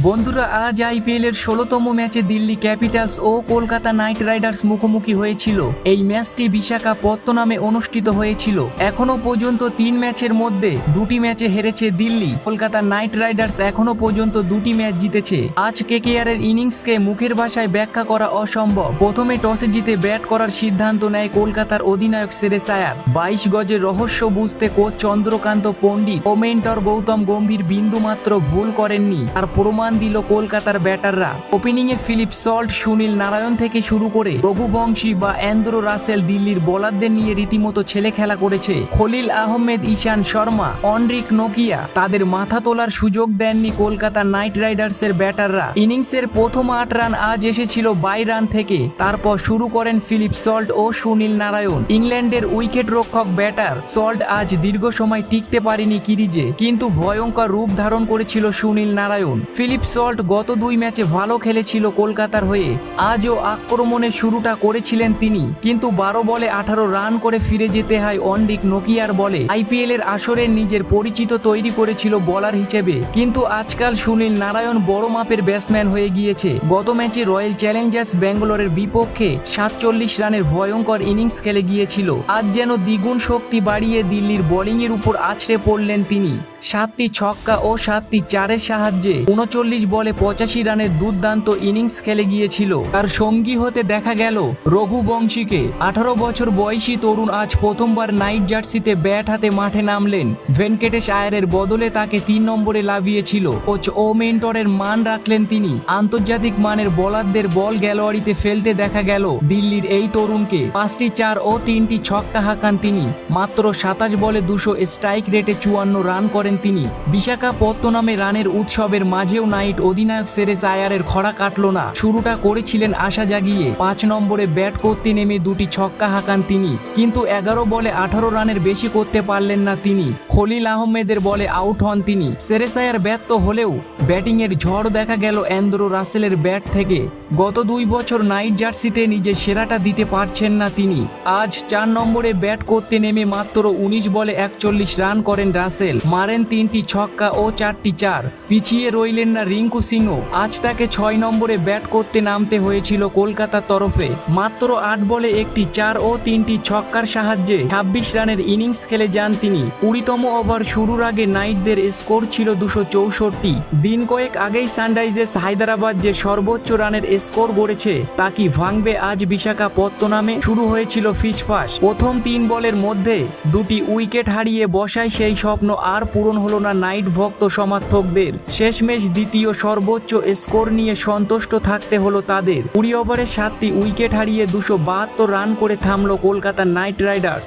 বন্ধুরা, আজ আইপিএল এর ১৬তম ম্যাচে দিল্লি ক্যাপিটালস ও কলকাতা নাইট রাইডার্স মুখোমুখি হয়েছিল। এই ম্যাচটি বিশাখাপত্তনমে অনুষ্ঠিত হয়েছিল। এখনো পর্যন্ত ৩ ম্যাচের মধ্যে ২টি ম্যাচে হেরেছে দিল্লি। কলকাতা নাইট রাইডার্স এখনো পর্যন্ত ২টি ম্যাচ জিতেছে। আজ কেকেআর এর ইনিংসকে মুখের ভাষায় ব্যাখ্যা করা অসম্ভব। প্রথমে টসে জিতে ব্যাট করার সিদ্ধান্ত নেয় কলকাতার অধিনায়ক শ্রেয়াস আয়ার। ২২ গজের রহস্য বুঝতে কোচ চন্দ্রকান্ত পণ্ডিত ও মেন্টর গৌতম গম্ভীর বিন্দুমাত্র ভুল করেননি। আর প্রমাণ দিল কলকাতার ব্যাটাররা। ওপেনিংয়ে ফিলিপ সল্ট, সুনীল নারায়ণ থেকে শুরু করে রঘুবংশী বা অ্যান্দ্রু রাসেল দিল্লির বোলারদের নিয়ে রীতিমতো ছেলে খেলা করেছে। খলিল আহমেদ, ঈশান শর্মা, অনরিক নোকিয়া তাদের মাথা তোলার সুযোগ দেননি কলকাতা নাইট রাইডার্সের ব্যাটাররা। ইনিংসের প্রথম ৮ রান আজ এসেছিল ২২ রান থেকে। তারপর শুরু করেন ফিলিপ সল্ট ও সুনীল নারায়ণ। ইংল্যান্ডের উইকেট রক্ষক ব্যাটার সল্ট আজ দীর্ঘ সময় টিকতে পারেনি ক্রিজে, কিন্তু ভয়ঙ্কর রূপ ধারণ করেছিল সুনীল নারায়ণ। ফিলিপ সল্ট গত ২ ম্যাচে ভালো খেলেছিল কলকাতার হয়ে। আজও আক্রমণের শুরুটা করেছিলেন তিনি, কিন্তু ১২ বলে ১৮ রান করে ফিরে যেতে হয় অনরিক নোকিয়ার বলে। আইপিএল এর আসরে নিজের পরিচিত তৈরি করেছিল বোলার হিসেবে, কিন্তু আজকাল সুনীল নারায়ণ বড় মাপের ব্যাটসম্যান হয়ে গিয়েছে। গত ম্যাচে রয়্যাল চ্যালেঞ্জার্স ব্যাঙ্গালোরের বিপক্ষে ৪৭ রানের ভয়ঙ্কর ইনিংস খেলে গিয়েছিল। আজ যেন দ্বিগুণ শক্তি বাড়িয়ে দিল্লির বোলিংয়ের উপর আছড়ে পড়লেন তিনি। ৭টি ছক্কা ও ৭টি চারের সাহায্যে ৩৯ বলে ৮৫ রানের দুর্দান্ত ইনিংস খেলে গিয়েছিল। তার সঙ্গী হতে দেখা গেল রঘুবংশীকে। ১৮ বছর বয়সী তরুণ আজ প্রথমবার নাইট জার্সিতে ব্যাট হাতে মাঠে নামলেন। ভেঙ্কটেশ আয়ারের বদলে তাকে ৩ নম্বরে লাভিয়েছিল। কোচ ও মেন্টরের মান রাখলেন তিনি। আন্তর্জাতিক মানের বোলারদের বল গ্যালারিতে ফেলতে দেখা গেল দিল্লির এই তরুণকে। ৫টি চার ও ৩টি ছক্কা হাঁকান তিনি। মাত্র ২৭ বলে ২০০ স্ট্রাইক রেটে ৫৪ রান করেন তিনি। বিশাখাপত্তনমে রানের উৎসবের মাঝেও নাইট অধিনায়ক শ্রেয়াস আয়ারের খরা কাটল না। শুরুটা করেছিলেন আশা জাগিয়ে। ৫ নম্বরে ব্যাট করতে নেমে ২টি ছক্কা হাঁকান তিনি, কিন্তু ১১ বলে ১৮ রানের বেশি করতে পারলেন না তিনি। খলিল আহমেদের বলে আউট হন তিনি। শ্রেয়াস আয়ার ব্যর্থ হলেও ব্যাটিংয়ের ঝড় দেখা গেল অ্যান্দ্রু রাসেলের ব্যাট থেকে। গত ২ বছর নাইট জার্সিতে নিজের সেরাটা দিতে পারছেন না তিনি। আজ ৪ নম্বরে ব্যাট করতে নেমে মাত্র ১৯ বলে ৪১ রান করেন রাসেল। মারেন ৩টি ছক্কা ও ৪টি চার। পিছিয়ে রইলেন না রিঙ্কু সিংও। আজ তাকে ৬ নম্বরে ব্যাট করতে নামতে হয়েছিল কলকাতার তরফে। মাত্র ৮ বলে ১টি চার ও ৩টি ছক্কার সাহায্যে ২৬ রানের ইনিংস খেলে যান তিনি। ২০তম ওভার শুরুর আগে নাইটদের স্কোর ছিল ২৬৪। দিন কয়েক আগেই সানরাইজার্স হায়দ্রাবাদ যে সর্বোচ্চ রানের স্কোর গড়েছে তা কি ভাঙবে আজ বিশাখাপত্তনমে? শুরু হয়েছিল ফিসফাস। প্রথম ৩ বলের মধ্যে ২টি উইকেট হারিয়ে বসায় সেই স্বপ্ন আর পূরণ হলো না নাইট ভক্ত সমর্থকদের। শেষমেশ দ্বিতীয় সর্বোচ্চ স্কোর নিয়ে সন্তুষ্ট থাকতে হলো তাদের। ২০ ওভারে ৭টি উইকেট হারিয়ে ২৭২ রান করে থামল কলকাতা নাইট রাইডার্স।